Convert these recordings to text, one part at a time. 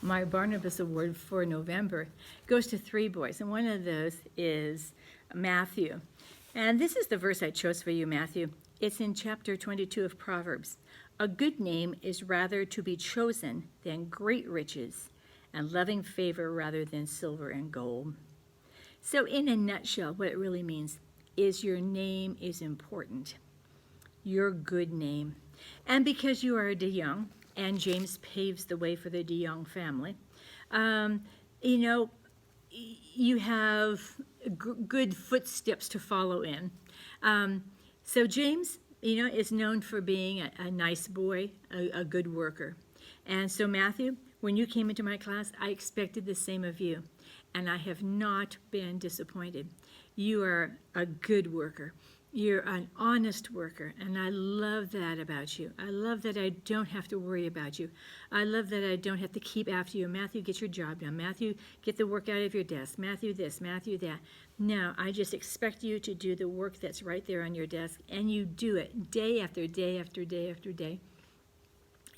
my Barnabas Award for November goes to 3 boys, and one of those is Matthew. And this is the verse I chose for you, Matthew. It's in chapter 22 of Proverbs. A good name is rather to be chosen than great riches, and loving favor rather than silver and gold. So in a nutshell, what it really means is your name is important, your good name. And because you are de Jong, and James paves the way for the de Jong family, you have good footsteps to follow in. So James, is known for being a nice boy, a good worker. And so Matthew, when you came into my class, I expected the same of you, and I have not been disappointed. You are a good worker. You're an honest worker, and I love that about you. I love that I don't have to worry about you. I love that I don't have to keep after you. Matthew, get your job done. Matthew, get the work out of your desk. Matthew this, Matthew that. No, I just expect you to do the work that's right there on your desk, and you do it day after day after day after day,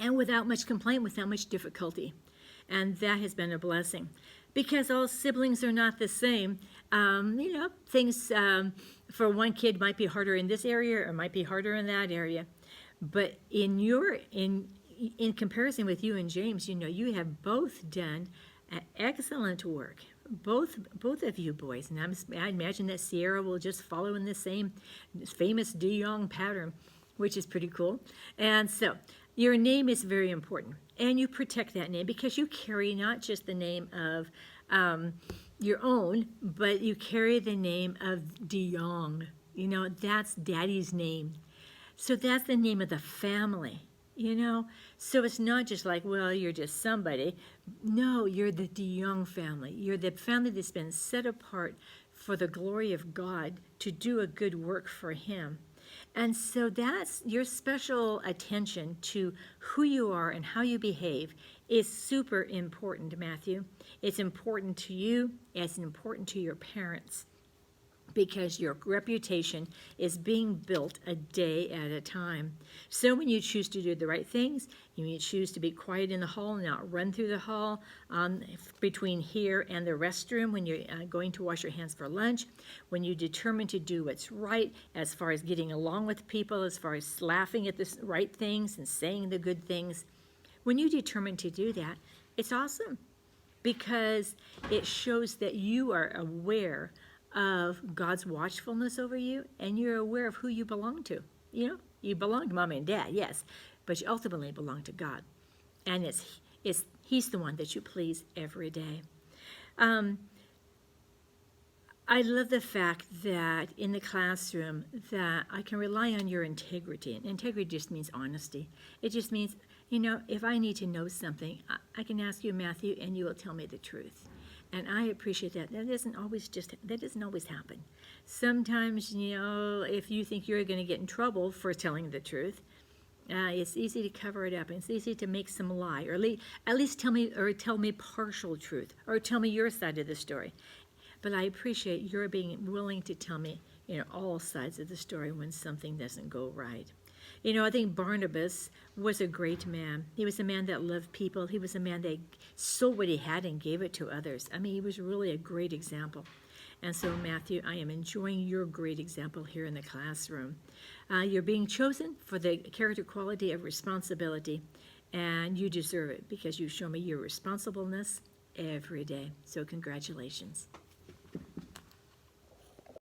and without much complaint, without much difficulty. And that has been a blessing. Because all siblings are not the same, things for one kid might be harder in this area or might be harder in that area. But in comparison with you and James, you have both done excellent work. Both of you boys, and I imagine that Sierra will just follow in the same famous de Jong pattern, which is pretty cool. And so your name is very important, and you protect that name because you carry not just the name of your own, but you carry the name of de Jong. That's Daddy's name. So that's the name of the family, So it's not just like, well, you're just somebody. No, you're the de Jong family. You're the family that's been set apart for the glory of God to do a good work for Him. And so that's your special attention to who you are and how you behave is super important, Matthew. It's important to you, it's important to your parents, because your reputation is being built a day at a time. So when you choose to do the right things, you choose to be quiet in the hall and not run through the hall between here and the restroom when you're going to wash your hands for lunch, when you determine to do what's right as far as getting along with people, as far as laughing at the right things and saying the good things, when you determine to do that, it's awesome because it shows that you are aware of God's watchfulness over you, and you're aware of who you belong to. You belong to Mom and Dad, yes, but you ultimately belong to God, and He's the one that you please every day. I love the fact that in the classroom that I can rely on your integrity. And integrity just means honesty. It just means, if I need to know something, I can ask you, Matthew, and you will tell me the truth. And I appreciate that. That doesn't always happen. Sometimes, if you think you're going to get in trouble for telling the truth, it's easy to cover it up. It's easy to make some lie, or at least tell me partial truth, or tell me your side of the story. But I appreciate your being willing to tell me, all sides of the story when something doesn't go right. I think Barnabas was a great man. He was a man that loved people. He was a man that sold what he had and gave it to others. He was really a great example. And so, Matthew, I am enjoying your great example here in the classroom. You're being chosen for the character quality of responsibility, and you deserve it because you show me your responsibleness every day. So congratulations.